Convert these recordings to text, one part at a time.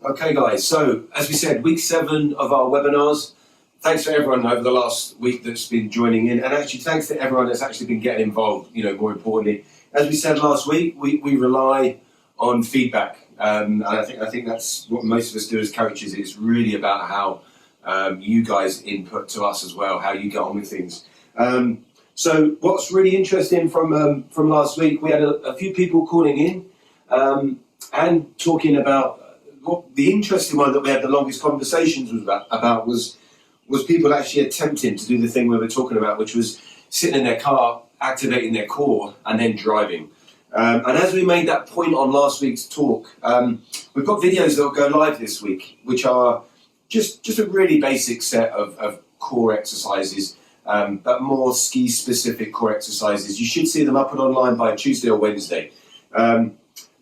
Okay, guys, so as we said, week 7 of our webinars. Thanks for everyone over the last week that's been joining in, and actually thanks to everyone that's actually been getting involved, more importantly. As we said last week, we rely on feedback, and I think that's what most of us do as coaches. It's really about how you guys input to us as well, how you get on with things. So what's really interesting from last week, we had a few people calling in and talking about what the interesting one that we had the longest conversations was people actually attempting to do the thing we were talking about, which was sitting in their car, activating their core, and then driving. And as we made that point on last week's talk, we've got videos that will go live this week, which are just a really basic set of core exercises, but more ski-specific core exercises. You should see them up and online by Tuesday or Wednesday.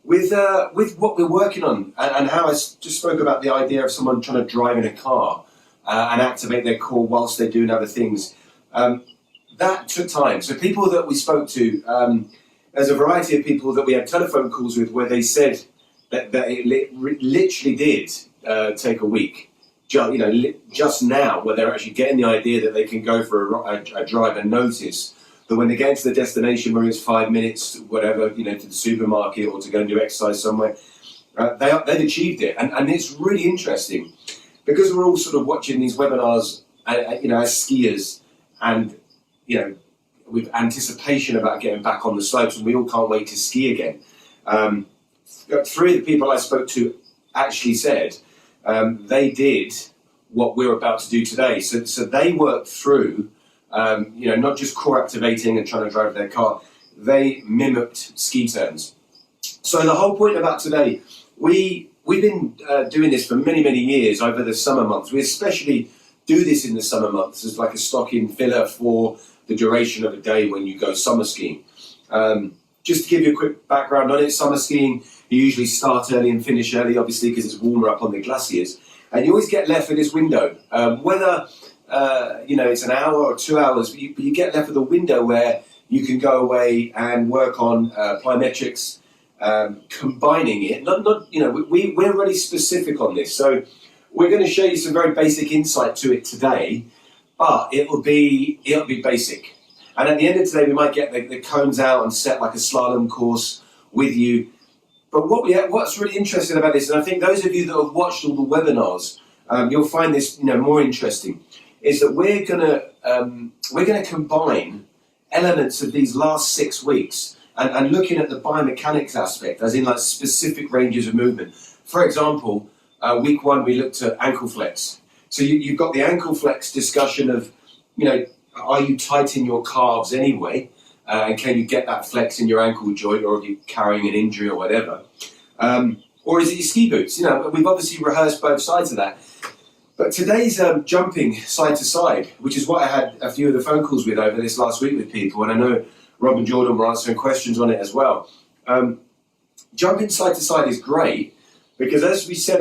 With what we're working on, and how I just spoke about the idea of someone trying to drive in a car and activate their core whilst they're doing other things, that took time. So people that we spoke to, there's a variety of people that we had telephone calls with where they said that it literally did take a week. Just now, where they're actually getting the idea that they can go for a drive and notice that when they get into the destination, whether it's 5 minutes, whatever, to the supermarket or to go and do exercise somewhere, they've achieved it. And it's really interesting because we're all sort of watching these webinars, as skiers, and, with anticipation about getting back on the slopes, and we all can't wait to ski again. 3 of the people I spoke to actually said they did what we're about to do today. So they worked through not just core activating and trying to drive their car, they mimicked ski turns. So the whole point about today, we've been doing this for many, many years over the summer months. We especially do this in the summer months as like a stocking filler for the duration of a day when you go summer skiing. Just to give you a quick background on it, summer skiing, you usually start early and finish early, obviously, because it's warmer up on the glaciers. And you always get left with this window, whether it's an hour or 2 hours, but you get left with a window where you can go away and work on plyometrics, combining it. We're really specific on this, so we're going to show you some very basic insight to it today, but it'll be basic. And at the end of today, we might get the cones out and set like a slalom course with you. But what's really interesting about this, and I think those of you that have watched all the webinars, you'll find this more interesting, is that we're gonna combine elements of these last 6 weeks and looking at the biomechanics aspect, as in like specific ranges of movement. For example, week 1 we looked at ankle flex. So you've got the ankle flex discussion of, are you tight in your calves anyway? And can you get that flex in your ankle joint, or are you carrying an injury or whatever? Or is it your ski boots? We've obviously rehearsed both sides of that. But today's jumping side to side, which is what I had a few of the phone calls with over this last week with people, and I know Rob and Jordan were answering questions on it as well. Jumping side to side is great because, as we said,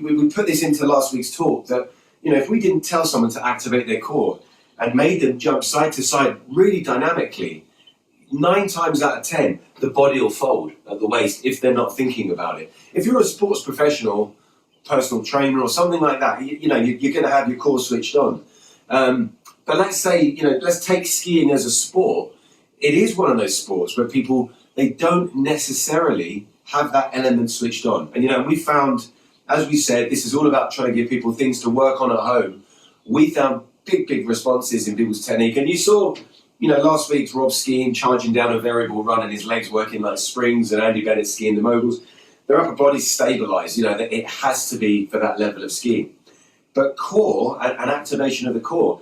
we put this into last week's talk, that if we didn't tell someone to activate their core and made them jump side to side really dynamically, 9 times out of 10, the body will fold at the waist if they're not thinking about it. If you're a sports professional, personal trainer or something like that, you're going to have your core switched on. But let's say, let's take skiing as a sport. It is one of those sports where people, they don't necessarily have that element switched on. And, we found, as we said, this is all about trying to give people things to work on at home. We found big responses in people's technique. And you saw, last week's Rob skiing, charging down a variable run and his legs working like springs, and Andy Bennett skiing the moguls. Their upper body's stabilised, that it has to be for that level of skiing. But core and activation of the core,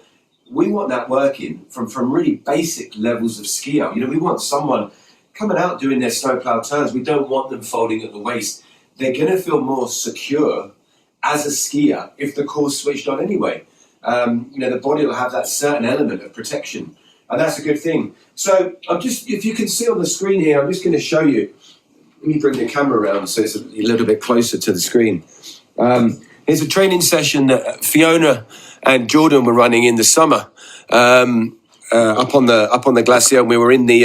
we want that working from really basic levels of skier. We want someone coming out doing their snowplow turns. We don't want them folding at the waist. They're going to feel more secure as a skier if the core's switched on anyway. The body will have that certain element of protection, and that's a good thing. So if you can see on the screen here, I'm just going to show you. Let me bring the camera around so it's a little bit closer to the screen. Here's a training session that Fiona and Jordan were running in the summer. up on the glacier, and we were in the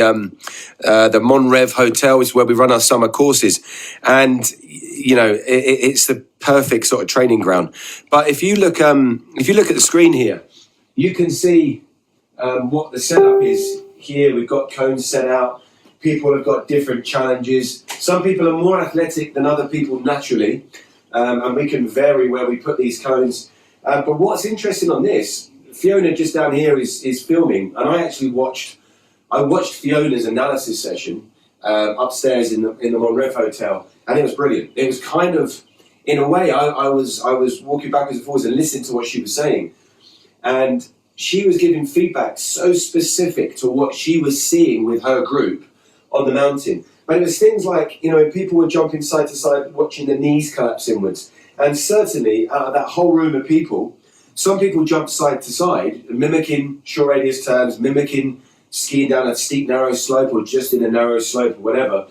Monrev Hotel, which is where we run our summer courses, and it's the perfect sort of training ground. But if you look at the screen here, you can see what the setup is here. We've got cones set out. People have got different challenges. Some people are more athletic than other people naturally, and we can vary where we put these cones. But what's interesting on this, Fiona just down here is filming, and I actually watched Fiona's analysis session upstairs in the Monrev Hotel, and it was brilliant. It was kind of, in a way, I was walking backwards and forwards and listening to what she was saying, and she was giving feedback so specific to what she was seeing with her group on the mountain. But it was things like, people were jumping side to side, watching their knees collapse inwards. And certainly, out of that whole room of people, some people jumped side to side, mimicking short radius turns, mimicking skiing down a steep, narrow slope, or just in a narrow slope, or whatever.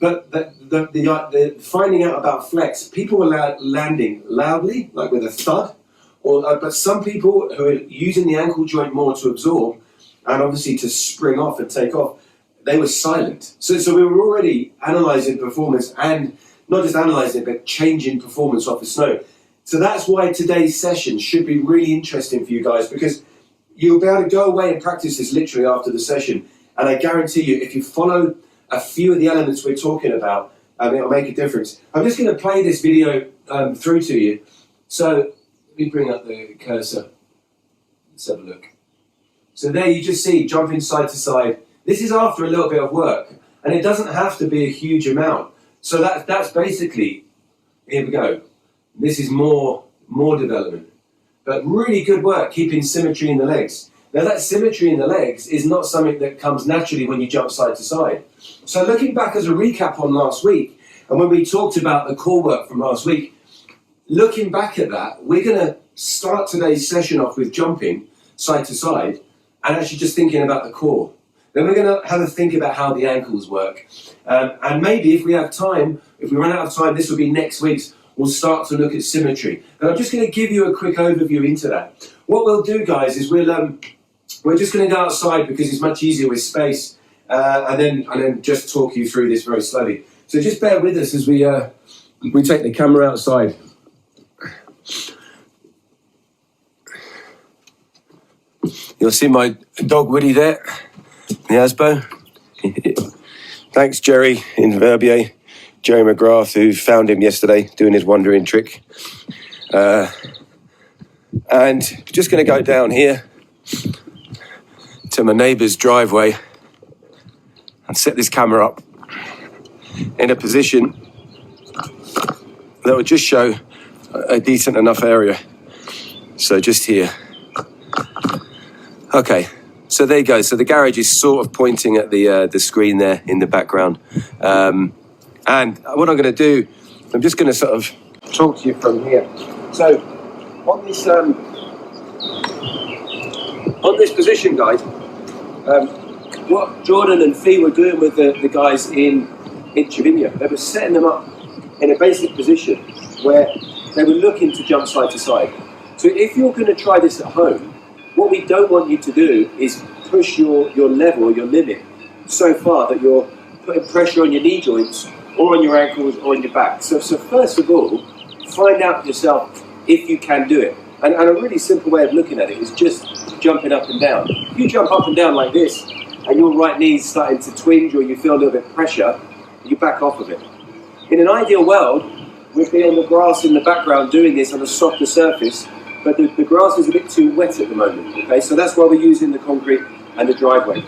But the finding out about flex, people were landing loudly, like with a thud, but some people who are using the ankle joint more to absorb, and obviously to spring off and take off, they were silent. So we were already analysing performance, and not just analysing it, but changing performance off the snow. So that's why today's session should be really interesting for you guys, because you'll be able to go away and practice this literally after the session. And I guarantee you, if you follow a few of the elements we're talking about, it'll make a difference. I'm just going to play this video through to you. So let me bring up the cursor. Let's have a look. So there you just see jumping side to side. This is after a little bit of work, and it doesn't have to be a huge amount. So that's basically, here we go. This is more development. But really good work keeping symmetry in the legs. Now that symmetry in the legs is not something that comes naturally when you jump side to side. So looking back as a recap on last week, and when we talked about the core work from last week, looking back at that, we're going to start today's session off with jumping side to side, and actually just thinking about the core. Then we're going to have a think about how the ankles work. And maybe if we have time, if we run out of time, this will be next week's, we'll start to look at symmetry. But I'm just going to give you a quick overview into that. What we'll do, guys, is we're just going to go outside because it's much easier with space, and then just talk you through this very slowly. So just bear with us as we take the camera outside. You'll see my dog Woody there. The Asbo. Thanks, Jerry in Verbier, Jerry McGrath, who found him yesterday doing his wandering trick. And just going to go down here to my neighbour's driveway and set this camera up in a position that will just show a decent enough area. So just here. Okay. So there you go. So the garage is sort of pointing at the screen there in the background. And what I'm going to do, I'm just going to sort of talk to you from here. So on this position, guys, what Jordan and Fee were doing with the guys in Trevino, they were setting them up in a basic position where they were looking to jump side to side. So if you're going to try this at home, what we don't want you to do is push your level, your limit, so far that you're putting pressure on your knee joints or on your ankles or on your back. So first of all, find out yourself if you can do it. And a really simple way of looking at it is just jumping up and down. If you jump up and down like this, and your right knee's starting to twinge or you feel a little bit of pressure, you back off of it. In an ideal world, we'd be on the grass in the background doing this on a softer surface, but the grass is a bit too wet at the moment, okay? So that's why we're using the concrete and the driveway.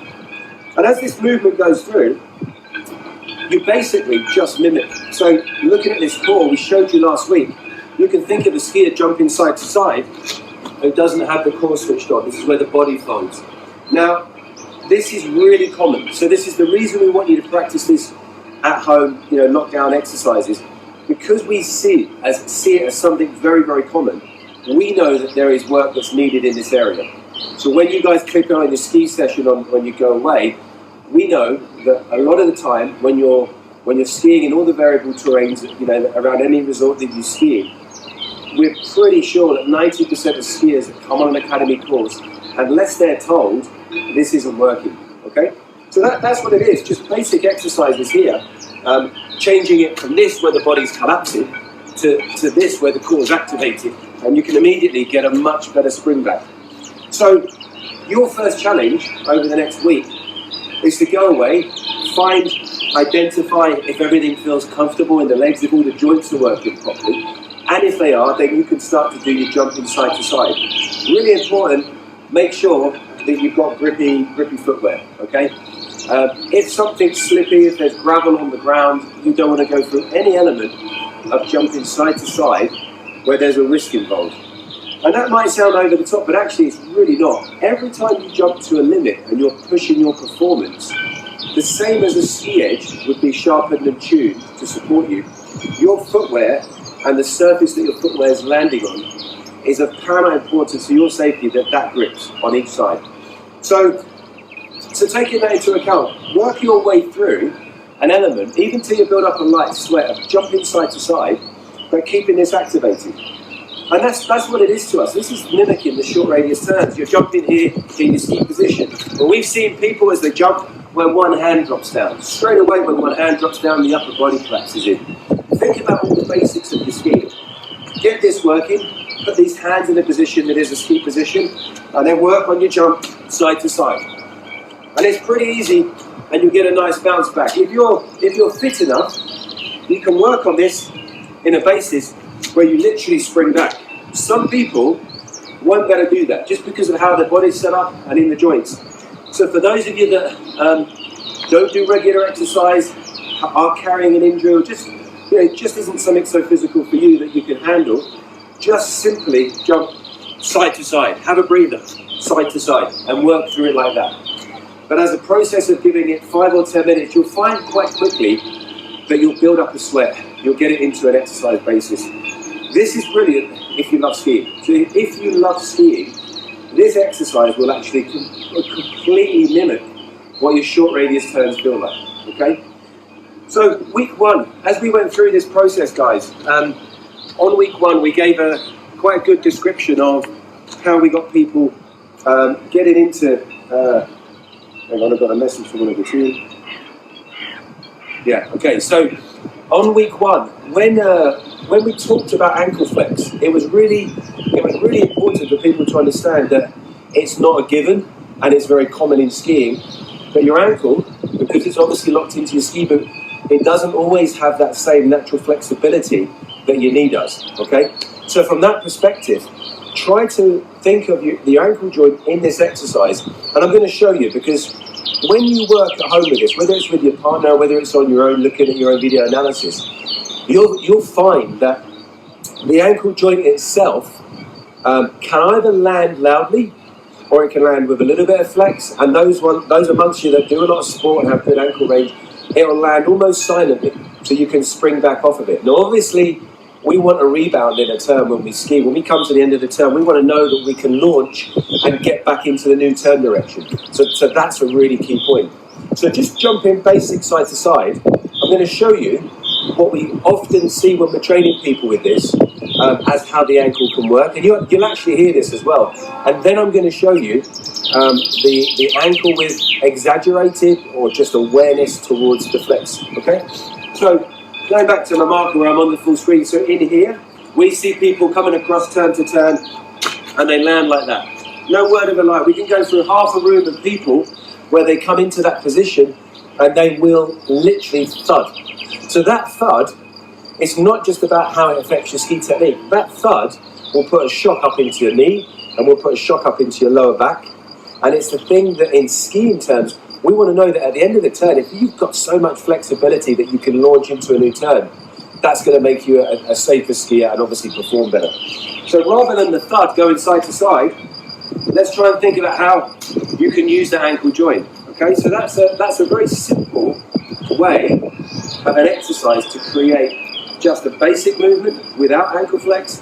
And as this movement goes through, you basically just mimic. So looking at this core we showed you last week, you can think of a skier jumping side to side who doesn't have the core switched on. This is where the body folds. Now, this is really common. So this is the reason we want you to practice this at home, lockdown exercises. Because we see it as something very, very common, we know that there is work that's needed in this area. So when you guys click on your ski session when you go away, we know that a lot of the time when you're skiing in all the variable terrains, around any resort that you ski, we're pretty sure that 90% of skiers that come on an academy course, unless they're told, this isn't working, okay? So that's what it is, just basic exercises here, changing it from this where the body's collapsing to this where the core is activated, and you can immediately get a much better spring back. So your first challenge over the next week is to go away, identify if everything feels comfortable in the legs, if all the joints are working properly, and if they are, then you can start to do your jumping side to side. Really important, make sure that you've got grippy footwear, okay? If something's slippy, if there's gravel on the ground, you don't want to go through any element of jumping side to side where there's a risk involved. And that might sound over the top, but actually it's really not. Every time you jump to a limit and you're pushing your performance, the same as a ski edge would be sharpened and tuned to support you, your footwear and the surface that your footwear is landing on is of paramount importance to your safety that grips on each side. So taking that into account, work your way through an element, even till you build up a light sweat of jumping side to side, but keeping this activated. And that's what it is to us. This is mimicking the short radius turns. You're jumping here in your ski position. But we've seen people as they jump where one hand drops down. Straight away when one hand drops down, the upper body collapses in. Think about all the basics of your skiing. Get this working, put these hands in a position that is a ski position, and then work on your jump side to side. And it's pretty easy, and you'll get a nice bounce back. If you're fit enough, you can work on this in a basis where you literally spring back. Some people won't be able to do that just because of how their body's set up and in the joints. So for those of you that don't do regular exercise, are carrying an injury, or just it just isn't something so physical for you that you can handle, just simply jump side to side, have a breather, side to side, and work through it like that. But as a process of giving it 5 or 10 minutes, you'll find quite quickly that you'll build up a sweat. You'll get it into an exercise basis. This is brilliant if you love skiing. So if you love skiing, this exercise will actually completely mimic what your short radius turns feel like, okay? So week 1, as we went through this process, guys, on week 1 we gave quite a good description of how we got people getting into, hang on, I've got a message from one of the team. Yeah, okay, so on week 1, when we talked about ankle flex, it was really important for people to understand that it's not a given, and it's very common in skiing, but your ankle, because it's obviously locked into your ski boot, it doesn't always have that same natural flexibility that your knee does, okay? So from that perspective, try to think of the ankle joint in this exercise, and I'm going to show you, because when you work at home with this, whether it's with your partner, whether it's on your own, looking at your own video analysis, you'll find that the ankle joint itself can either land loudly or it can land with a little bit of flex, and those amongst you that do a lot of sport and have good ankle range, it'll land almost silently, so you can spring back off of it. Now obviously, we want a rebound in a turn when we ski. When we come to the end of the turn, we want to know that we can launch and get back into the new turn direction. So that's a really key point. So just jumping basic side to side, I'm going to show you what we often see when we're training people with this, as how the ankle can work. And you'll actually hear this as well. And then I'm going to show you the ankle with exaggerated or just awareness towards the flex. Okay? So going back to my marker where I'm on the full screen, so in here, we see people coming across turn to turn, and they land like that. No word of a lie. We can go through half a room of people where they come into that position, and they will literally thud. So that thud, it's not just about how it affects your ski technique. That thud will put a shock up into your knee, and will put a shock up into your lower back. And it's the thing that in skiing terms, we want to know that at the end of the turn, if you've got so much flexibility that you can launch into a new turn, that's going to make you a safer skier and obviously perform better. So rather than the thud going side to side, let's try and think about how you can use the ankle joint. Okay, so that's a very simple way of an exercise to create just a basic movement without ankle flex,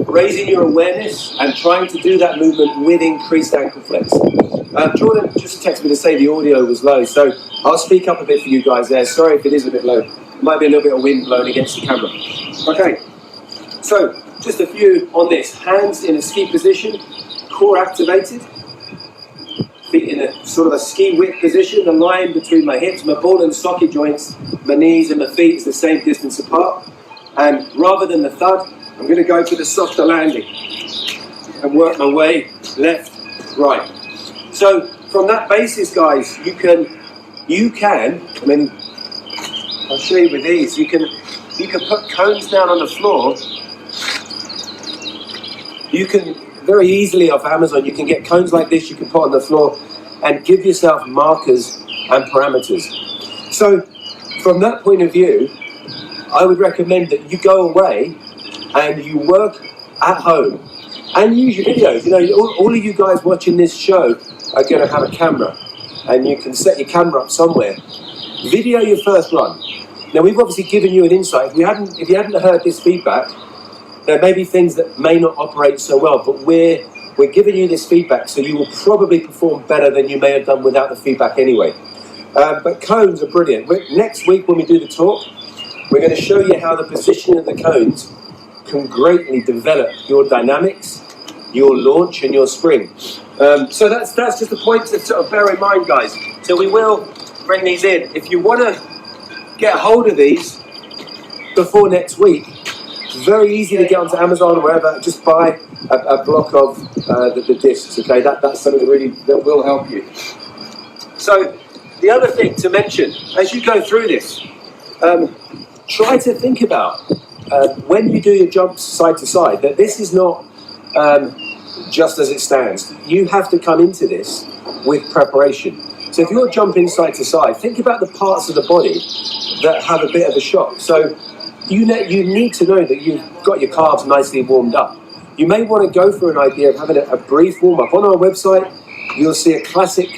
raising your awareness and trying to do that movement with increased ankle flex. Jordan just texted me to say the audio was low, so I'll speak up a bit for you guys there. Sorry if it is a bit low. It might be a little bit of wind blowing against the camera. Okay, so just a few on this. Hands in a ski position, core activated. feet in a sort of a ski width position. The line between my hips, my ball and socket joints, my knees and my feet is the same distance apart. And rather than the thud, I'm going to go for the softer landing and work my way left, right. So from that basis, guys, you can, I mean, I'll show you with these, you can put cones down on the floor. You can very easily off Amazon, you can get cones like this you can put on the floor and give yourself markers and parameters. So from that point of view, I would recommend that you go away and you work at home and use your videos. You know, all of you guys watching this show are going to have a camera and you can set your camera up somewhere. Video your first run. Now we've obviously given you an insight. If you hadn't heard this feedback, there may be things that may not operate so well, but we're giving you this feedback so you will probably perform better than you may have done without the feedback anyway. But cones are brilliant. Next week when we do the talk, we're going to show you how the position of the cones can greatly develop your dynamics, your launch and your spring. So that's just a point to sort of bear in mind, guys. So we will bring these in. If you want to get hold of these before next week, it's very easy to get onto Amazon or wherever. Just buy a block of the discs. Okay, that's something that will help you. So the other thing to mention as you go through this, try to think about when you do your jumps side to side that this is not just as it stands. You have to come into this with preparation. So if you're jumping side to side, think about the parts of the body that have a bit of a shock. So you need to know that you've got your calves nicely warmed up. You may want to go for an idea of having a brief warm-up. On our website, you'll see a classic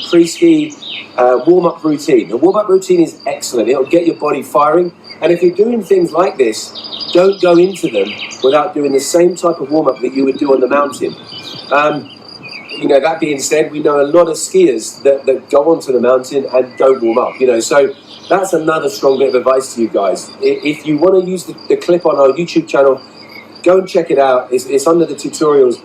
pre-ski warm-up routine. The warm-up routine is excellent. It'll get your body firing. And if you're doing things like this, don't go into them without doing the same type of warm-up that you would do on the mountain. You know, that being said, we know a lot of skiers that go onto the mountain and don't warm up, you know, so that's another strong bit of advice to you guys. If you want to use the clip on our YouTube channel, go and check it out. It's under the tutorials.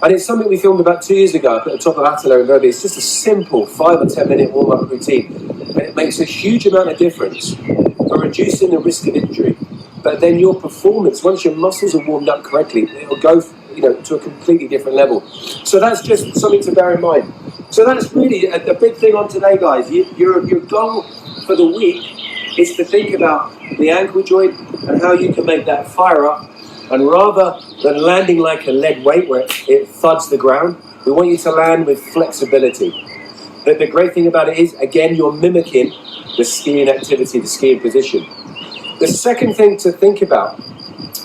And it's something we filmed about 2 years ago up at the top of Attila in Verbi. It's just a simple 5 or 10 minute warm-up routine. And it makes a huge amount of difference for reducing the risk of injury. But then your performance, once your muscles are warmed up correctly, it'll go, you know, to a completely different level. So that's just something to bear in mind. So that's really a big thing on today, guys. Your goal for the week is to think about the ankle joint and how you can make that fire up. And rather than landing like a lead weight where it thuds the ground, we want you to land with flexibility. The great thing about it is, again, you're mimicking the skiing activity, the skiing position. The second thing to think about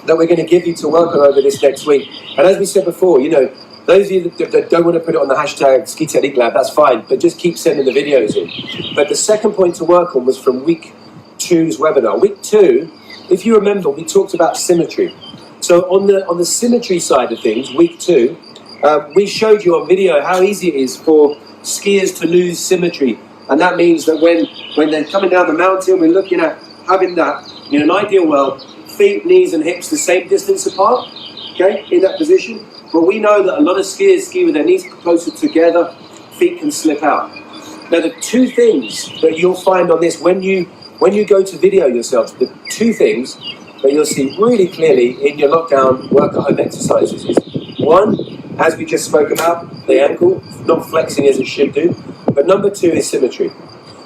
that we're going to give you to work on over this next week, and as we said before, you know, those of you that don't want to put it on the hashtag Ski Technique Lab, that's fine, but just keep sending the videos in. But the second point to work on was from week 2's webinar. Week 2, if you remember, we talked about symmetry. So on the symmetry side of things, week 2, we showed you on video how easy it is for skiers to lose symmetry. And that means that when they're coming down the mountain, we're looking at having that, in an ideal world, feet, knees and hips the same distance apart, okay, in that position. But we know that a lot of skiers ski with their knees closer together, feet can slip out. Now the two things that you'll find on this, when you go to video yourselves, the two things that you'll see really clearly in your lockdown work at home exercises is, one, as we just spoke about, the ankle not flexing as it should do, but number 2 is symmetry.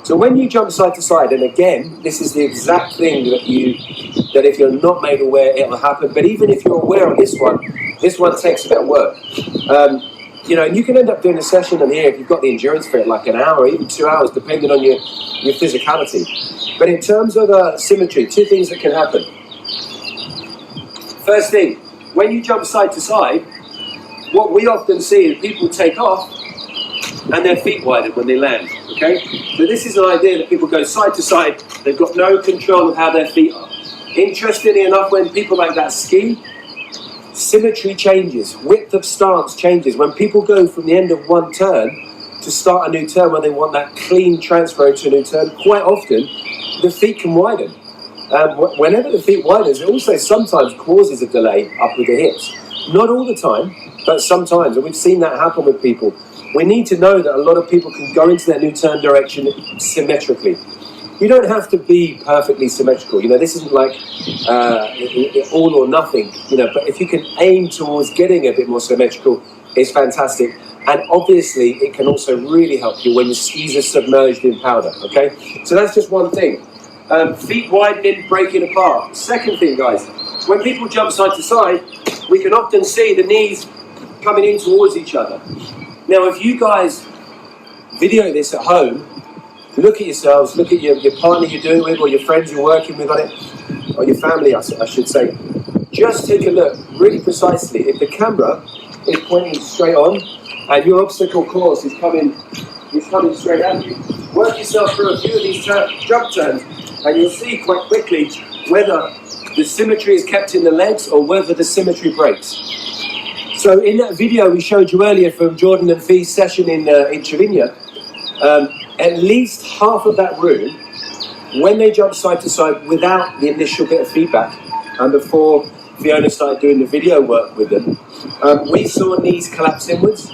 So when you jump side to side, and again, this is the exact thing that if you're not made aware, it'll happen. But even if you're aware of this one takes a bit of work. You know, and you can end up doing a session on here if you've got the endurance for it, like an hour or even 2 hours, depending on your physicality. But in terms of symmetry, 2 things that can happen. First thing, when you jump side to side, what we often see is people take off and their feet widen when they land, okay? So this is an idea that people go side to side, they've got no control of how their feet are. Interestingly enough, when people like that ski, symmetry changes, width of stance changes. When people go from the end of one turn to start a new turn when they want that clean transfer into a new turn, quite often the feet can widen. Whenever the feet widens, it also sometimes causes a delay up with the hips. Not all the time, but sometimes, and we've seen that happen with people. we need to know that a lot of people can go into their new turn direction symmetrically. You don't have to be perfectly symmetrical. This isn't like all or nothing. But if you can aim towards getting a bit more symmetrical, it's fantastic. And obviously, it can also really help you when your skis are submerged in powder. Okay, so that's just one thing. Feet widening, breaking apart. Second thing, guys, when people jump side to side, we can often see the knees coming in towards each other. Now, if you guys video this at home, look at yourselves, look at your partner you're doing with, or your friends you're working with on it, or your family, I should say. Just take a look really precisely. If the camera is pointing straight on and your obstacle course is coming straight at you, work yourself through a few of these jump turns, and you'll see quite quickly whether the symmetry is kept in the legs or whether the symmetry breaks. So in that video we showed you earlier from Jordan and Fee's session in Trevina, at least half of that room, when they jumped side to side without the initial bit of feedback, and before Fiona started doing the video work with them, we saw knees collapse inwards,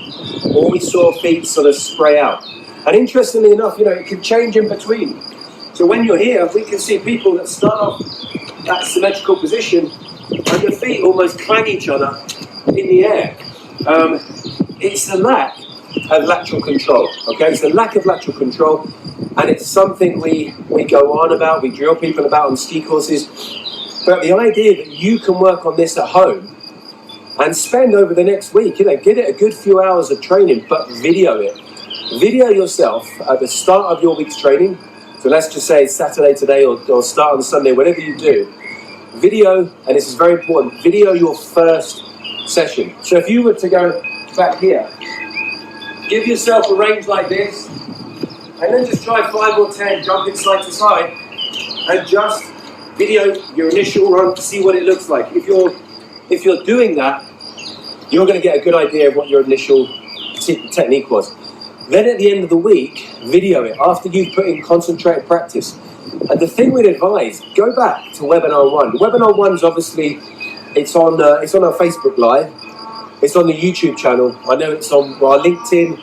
or we saw feet sort of spray out. And interestingly enough, it can change in between. So when you're here, we can see people that start off that symmetrical position, and the feet almost clang each other in the air. It's the lack of lateral control. Okay, it's the lack of lateral control, and it's something we go on about, we drill people about on ski courses. But the idea that you can work on this at home and spend over the next week, get it a good few hours of training, but video it. Video yourself at the start of your week's training. So let's just say Saturday today or start on Sunday, whatever you do. Video, and this is very important, video your first session. So if you were to go back here, give yourself a range like this, and then just try 5 or 10 jumping side to side, and just video your initial run to see what it looks like. If you're doing that, you're going to get a good idea of what your initial technique was. Then at the end of the week, video it after you've put in concentrated practice. And the thing we'd advise, go back to Webinar 1. Webinar 1's obviously, it's on our Facebook Live, it's on the YouTube channel, I know it's on our LinkedIn,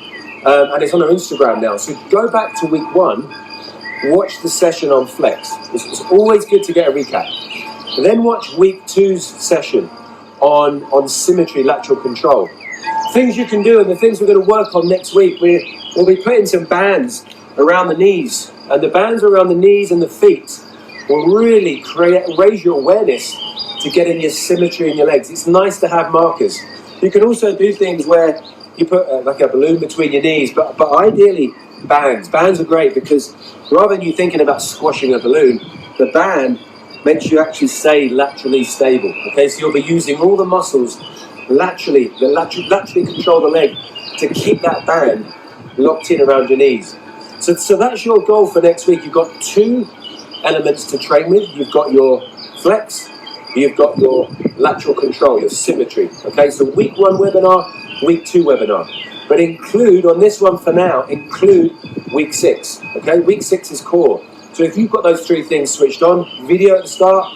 and it's on our Instagram now. So go back to week 1, watch the session on Flex. It's always good to get a recap. And then watch week 2's session on Symmetry, lateral control. Things you can do, and the things we're going to work on next week, we'll be putting some bands around the knees, and the bands around the knees and the feet will really raise your awareness to get in your symmetry in your legs. It's nice to have markers. You can also do things where you put like a balloon between your knees, but ideally bands. Bands are great because rather than you thinking about squashing a balloon, the band makes you actually stay laterally stable. Okay, so you'll be using all the muscles laterally control the leg to keep that band locked in around your knees. So that's your goal for next week. You've got 2 elements to train with. You've got your flex, you've got your lateral control, your symmetry. Okay, so week 1 webinar, week 2 webinar. But include, on this one for now, include week 6. Okay, week 6 is core. So if you've got those 3 things switched on, video at the start,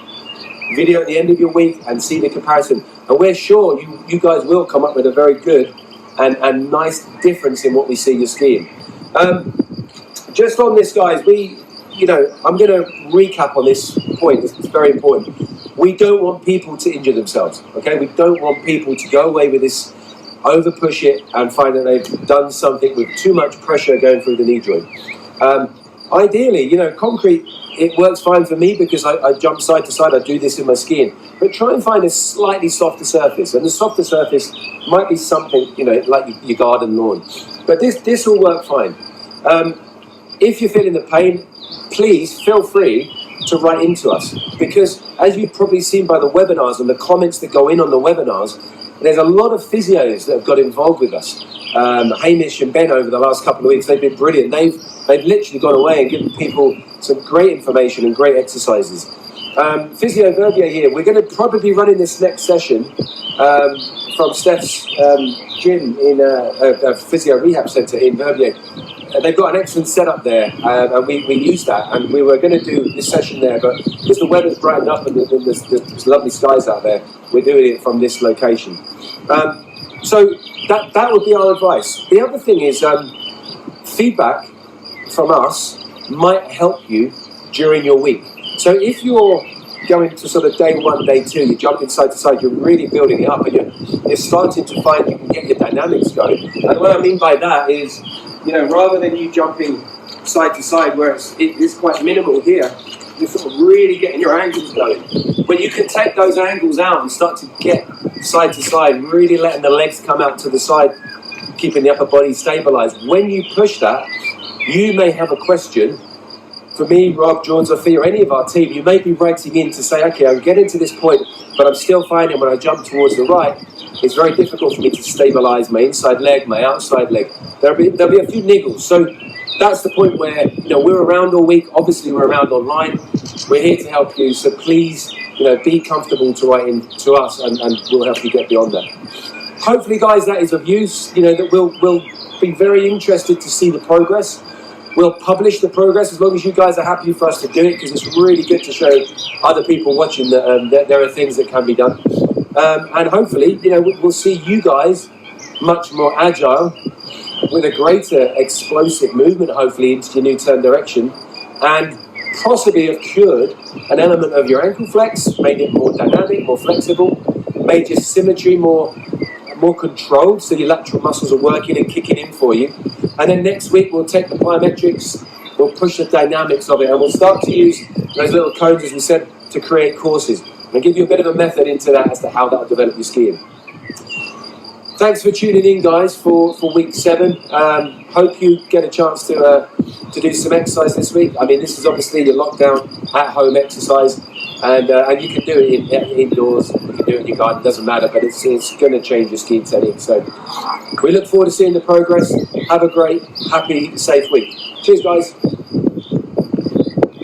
video at the end of your week, and see the comparison. And we're sure you guys will come up with a very good and nice difference in what we see you skiing. Just on this, guys, I'm going to recap on this point. It's very important. We don't want people to injure themselves, okay? We don't want people to go away with this, over push it, and find that they've done something with too much pressure going through the knee joint. Ideally, concrete, it works fine for me because I jump side to side, I do this in my skiing. But try and find a slightly softer surface, and the softer surface might be something, like your garden lawn. But this will work fine. If you're feeling the pain, please feel free to write into us, because as you've probably seen by the webinars and the comments that go in on the webinars, there's a lot of physios that have got involved with us. Hamish and Ben over the last couple of weeks, they've been brilliant. They've literally gone away and given people some great information and great exercises. Physio Verbier here, we're going to probably be running this next session from Steph's gym in a physio rehab centre in Verbier. They've got an excellent setup there, and we use that, and we were going to do this session there, but because the weather's brightened up and there's lovely skies out there, we're doing it from this location. So that would be our advice. The other thing is feedback from us might help you during your week. So if you're going to sort of day 1, day 2, you're jumping side to side, you're really building it up, and you're starting to find you can get your dynamics going. And what I mean by that is, rather than you jumping side to side where it is quite minimal here, you're sort of really getting your angles going. When you can take those angles out and start to get side to side, really letting the legs come out to the side, keeping the upper body stabilized. When you push that, you may have a question. For me, Rob, George, Sophie, or any of our team, you may be writing in to say, okay, I'm getting to this point, but I'm still finding when I jump towards the right, it's very difficult for me to stabilize my inside leg, my outside leg. There'll be a few niggles. So that's the point where, we're around all week. Obviously, we're around online. We're here to help you. So please, be comfortable to write in to us, and we'll help you get beyond that. Hopefully, guys, that is of use. That we'll be very interested to see the progress. We'll publish the progress as long as you guys are happy for us to do it, because it's really good to show other people watching that there are things that can be done. And hopefully, we'll see you guys much more agile, with a greater explosive movement, hopefully, into your new turn direction, and possibly have cured an element of your ankle flex, made it more dynamic, more flexible, made your symmetry more controlled, so your lateral muscles are working and kicking in for you. And then next week we'll take the plyometrics, we'll push the dynamics of it, and we'll start to use those little cones, as we said, to create courses, and give you a bit of a method into that as to how that'll develop your skiing. Thanks for tuning in, guys, for week 7. Hope you get a chance to do some exercise this week. I mean, this is obviously your lockdown at-home exercise, and you can do it indoors. You can do it in your garden. Doesn't matter, but it's going to change your skiing technique. So we look forward to seeing the progress. Have a great, happy, safe week. Cheers, guys.